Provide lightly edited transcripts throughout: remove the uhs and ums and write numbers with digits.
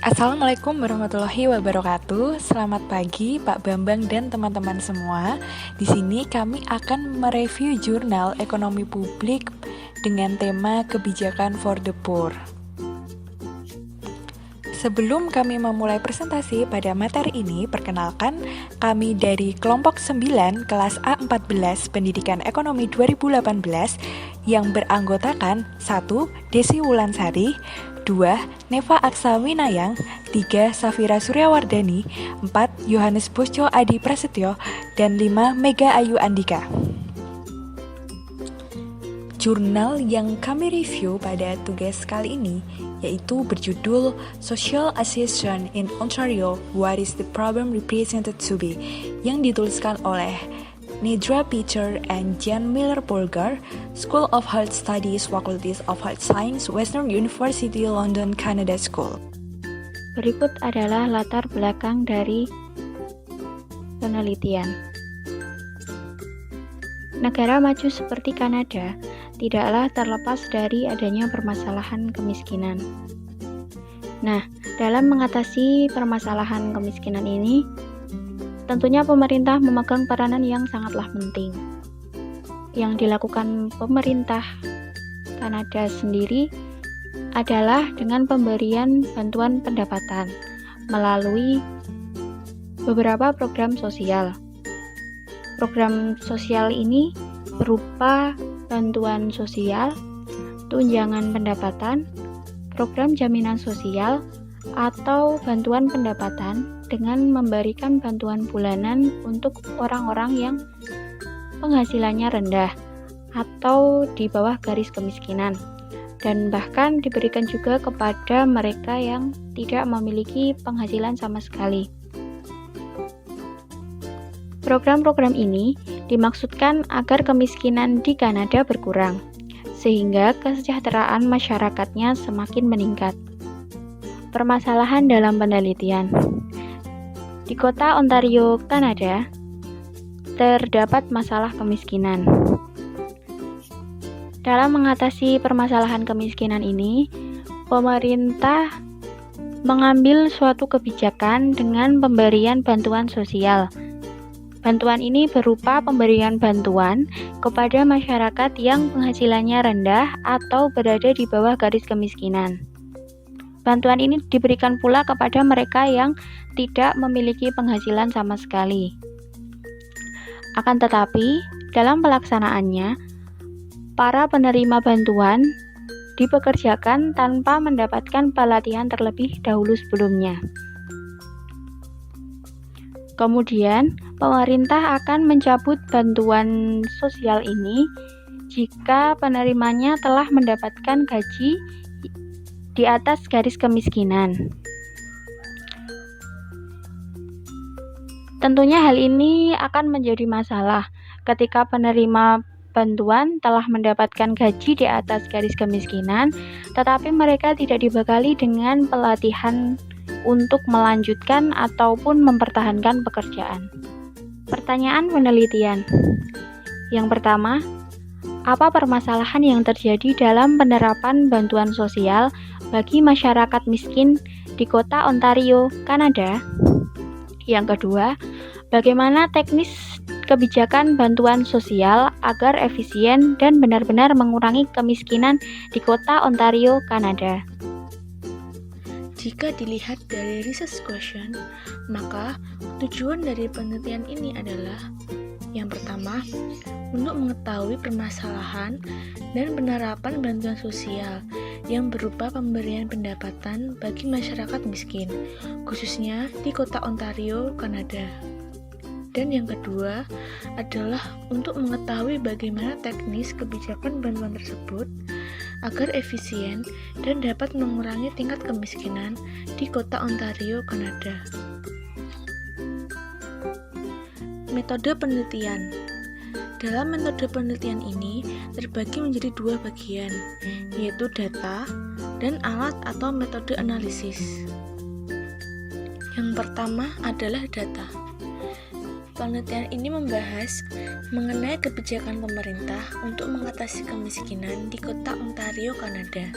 Assalamualaikum warahmatullahi wabarakatuh. Selamat pagi Pak Bambang dan teman-teman semua. Di sini kami akan mereview jurnal ekonomi publik dengan tema kebijakan for the poor. Sebelum kami memulai presentasi pada materi ini, perkenalkan kami dari kelompok 9 kelas A14 Pendidikan Ekonomi 2018 yang beranggotakan 1. Desi Wulansari, 2. Neva Aksa Winayang, 3. Safira Suryawardani, 4. Yohanes Bosco Adi Prasetyo, dan 5. Mega Ayu Andika. Jurnal yang kami review pada tugas kali ini yaitu berjudul Social Assessment in Ontario, What is the Problem Represented to Be, yang dituliskan oleh Nedra Peter and Jan Miller-Polgar, School of Health Studies, Faculty of Health Science, Western University, London, Canada School. Berikut adalah latar belakang dari penelitian. Negara maju seperti Kanada tidaklah terlepas dari adanya permasalahan kemiskinan. Nah, dalam mengatasi permasalahan kemiskinan ini, tentunya pemerintah memegang peranan yang sangatlah penting. Yang dilakukan pemerintah Kanada sendiri adalah dengan pemberian bantuan pendapatan melalui beberapa program sosial. Program sosial ini berupa bantuan sosial, tunjangan pendapatan, program jaminan sosial, atau bantuan pendapatan dengan memberikan bantuan bulanan untuk orang-orang yang penghasilannya rendah atau di bawah garis kemiskinan, dan bahkan diberikan juga kepada mereka yang tidak memiliki penghasilan sama sekali. Program-program ini dimaksudkan agar kemiskinan di Kanada berkurang, sehingga kesejahteraan masyarakatnya semakin meningkat. Permasalahan dalam penelitian. Di kota Ontario, Kanada, terdapat masalah kemiskinan. Dalam mengatasi permasalahan kemiskinan ini, pemerintah mengambil suatu kebijakan dengan pemberian bantuan sosial. Bantuan ini berupa pemberian bantuan kepada masyarakat yang penghasilannya rendah atau berada di bawah garis kemiskinan. Bantuan ini diberikan pula kepada mereka yang tidak memiliki penghasilan sama sekali. Akan tetapi, dalam pelaksanaannya, para penerima bantuan dipekerjakan tanpa mendapatkan pelatihan terlebih dahulu sebelumnya. Kemudian, pemerintah akan mencabut bantuan sosial ini jika penerimanya telah mendapatkan gaji di atas garis kemiskinan. Tentunya hal ini akan menjadi masalah ketika penerima bantuan telah mendapatkan gaji di atas garis kemiskinan, tetapi mereka tidak dibekali dengan pelatihan untuk melanjutkan ataupun mempertahankan pekerjaan. Pertanyaan penelitian. Yang pertama, apa permasalahan yang terjadi dalam penerapan bantuan sosial bagi masyarakat miskin di kota Ontario, Kanada? Yang kedua, bagaimana teknis kebijakan bantuan sosial agar efisien dan benar-benar mengurangi kemiskinan di kota Ontario, Kanada? Jika dilihat dari research question, maka tujuan dari penelitian ini adalah yang pertama, untuk mengetahui permasalahan dan penerapan bantuan sosial yang berupa pemberian pendapatan bagi masyarakat miskin, khususnya di kota Ontario, Kanada. Dan yang kedua adalah untuk mengetahui bagaimana teknis kebijakan bantuan tersebut agar efisien dan dapat mengurangi tingkat kemiskinan di kota Ontario, Kanada. Metode penelitian. Dalam metode penelitian ini terbagi menjadi dua bagian, yaitu data dan alat atau metode analisis. Yang pertama adalah data. Penelitian ini membahas mengenai kebijakan pemerintah untuk mengatasi kemiskinan di kota Ontario, Kanada.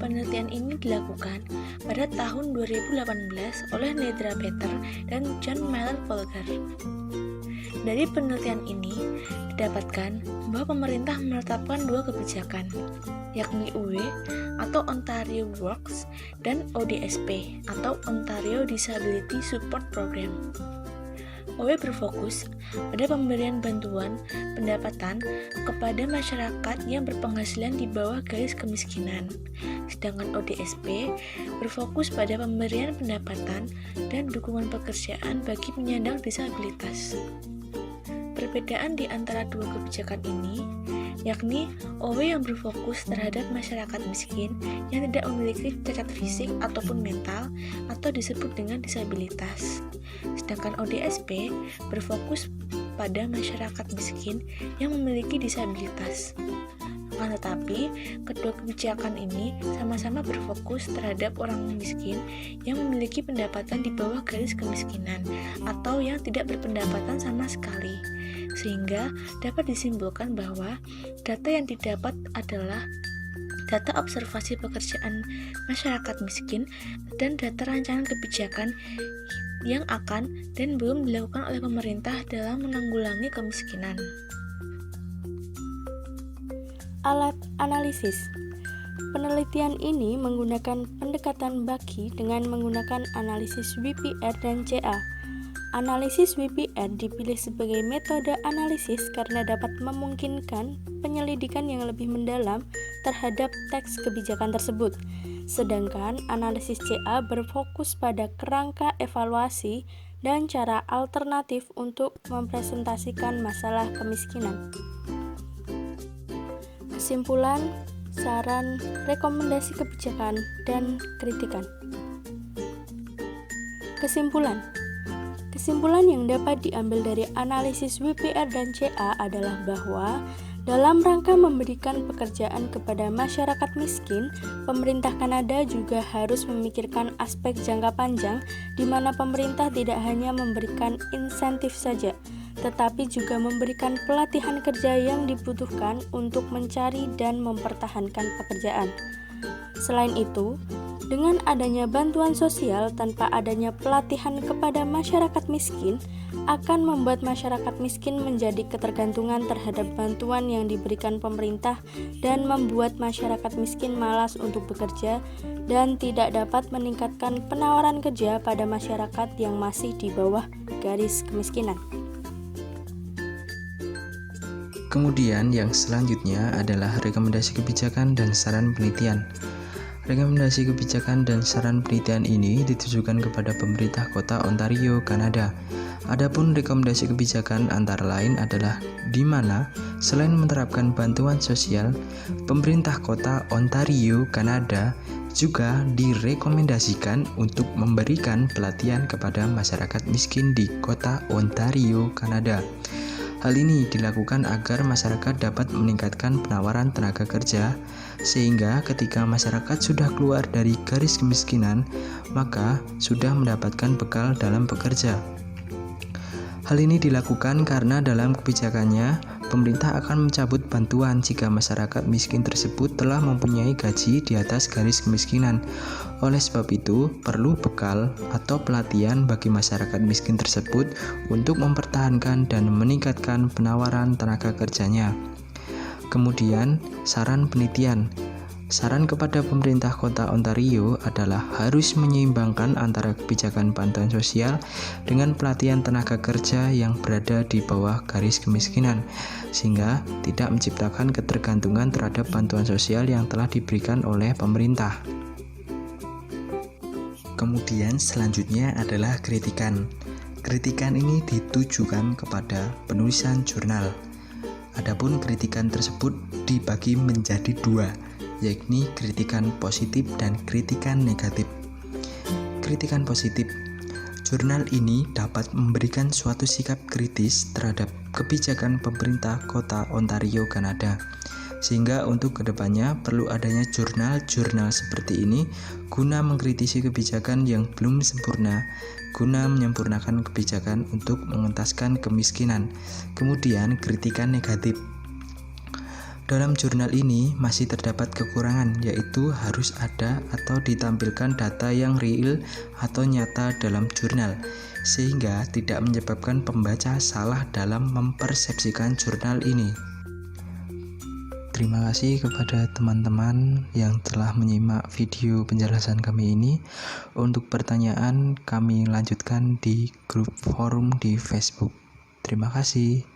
Penelitian ini dilakukan pada tahun 2018 oleh Nedra Peter dan John Miller Polgar. Dari penelitian ini didapatkan bahwa pemerintah menetapkan dua kebijakan, yakni OW atau Ontario Works dan ODSP atau Ontario Disability Support Program. OW berfokus pada pemberian bantuan pendapatan kepada masyarakat yang berpenghasilan di bawah garis kemiskinan, sedangkan ODSP berfokus pada pemberian pendapatan dan dukungan pekerjaan bagi penyandang disabilitas. Perbedaan di antara dua kebijakan ini yakni OW yang berfokus terhadap masyarakat miskin yang tidak memiliki cacat fisik ataupun mental atau disebut dengan disabilitas. Sedangkan ODSP berfokus pada masyarakat miskin yang memiliki disabilitas. Akan tetapi, kedua kebijakan ini sama-sama berfokus terhadap orang miskin yang memiliki pendapatan di bawah garis kemiskinan atau yang tidak berpendapatan sama sekali. Sehingga dapat disimpulkan bahwa data yang didapat adalah data observasi pekerjaan masyarakat miskin dan data rancangan kebijakan yang akan dan belum dilakukan oleh pemerintah dalam menanggulangi kemiskinan. Alat analisis. Penelitian ini menggunakan pendekatan Baki dengan menggunakan analisis WPR dan CA. Analisis WPR dipilih sebagai metode analisis karena dapat memungkinkan penyelidikan yang lebih mendalam terhadap teks kebijakan tersebut. Sedangkan analisis CA berfokus pada kerangka evaluasi dan cara alternatif untuk mempresentasikan masalah kemiskinan. Kesimpulan, saran, rekomendasi kebijakan, dan kritikan. Kesimpulan yang dapat diambil dari analisis WPR dan CA adalah bahwa dalam rangka memberikan pekerjaan kepada masyarakat miskin, pemerintah Kanada juga harus memikirkan aspek jangka panjang di mana pemerintah tidak hanya memberikan insentif saja, tetapi juga memberikan pelatihan kerja yang dibutuhkan untuk mencari dan mempertahankan pekerjaan. Selain itu, dengan adanya bantuan sosial tanpa adanya pelatihan kepada masyarakat miskin, akan membuat masyarakat miskin menjadi ketergantungan terhadap bantuan yang diberikan pemerintah dan membuat masyarakat miskin malas untuk bekerja dan tidak dapat meningkatkan penawaran kerja pada masyarakat yang masih di bawah garis kemiskinan. Kemudian yang selanjutnya adalah rekomendasi kebijakan dan saran penelitian. Rekomendasi kebijakan dan saran penelitian ini ditujukan kepada pemerintah kota Ontario, Kanada. Adapun rekomendasi kebijakan antara lain adalah di mana selain menerapkan bantuan sosial, pemerintah kota Ontario, Kanada juga direkomendasikan untuk memberikan pelatihan kepada masyarakat miskin di kota Ontario, Kanada. Hal ini dilakukan agar masyarakat dapat meningkatkan penawaran tenaga kerja, sehingga ketika masyarakat sudah keluar dari garis kemiskinan, maka sudah mendapatkan bekal dalam bekerja. Hal ini dilakukan karena dalam kebijakannya, pemerintah akan mencabut bantuan jika masyarakat miskin tersebut telah mempunyai gaji di atas garis kemiskinan. Oleh sebab itu, perlu bekal atau pelatihan bagi masyarakat miskin tersebut untuk mempertahankan dan meningkatkan penawaran tenaga kerjanya. Kemudian, saran penelitian. Saran kepada pemerintah kota Ontario adalah harus menyeimbangkan antara kebijakan bantuan sosial dengan pelatihan tenaga kerja yang berada di bawah garis kemiskinan, sehingga tidak menciptakan ketergantungan terhadap bantuan sosial yang telah diberikan oleh pemerintah. Kemudian selanjutnya adalah kritikan. Kritikan ini ditujukan kepada penulisan jurnal. Adapun kritikan tersebut dibagi menjadi dua, yakni kritikan positif dan kritikan negatif. Kritikan positif. Jurnal ini dapat memberikan suatu sikap kritis terhadap kebijakan pemerintah kota Ontario, Kanada. Sehingga untuk kedepannya perlu adanya jurnal-jurnal seperti ini guna mengkritisi kebijakan yang belum sempurna, guna menyempurnakan kebijakan untuk mengentaskan kemiskinan. Kemudian kritikan negatif. Dalam jurnal ini masih terdapat kekurangan, yaitu harus ada atau ditampilkan data yang real atau nyata dalam jurnal, sehingga tidak menyebabkan pembaca salah dalam mempersepsikan jurnal ini. Terima kasih kepada teman-teman yang telah menyimak video penjelasan kami ini. Untuk pertanyaan kami lanjutkan di grup forum di Facebook. Terima kasih.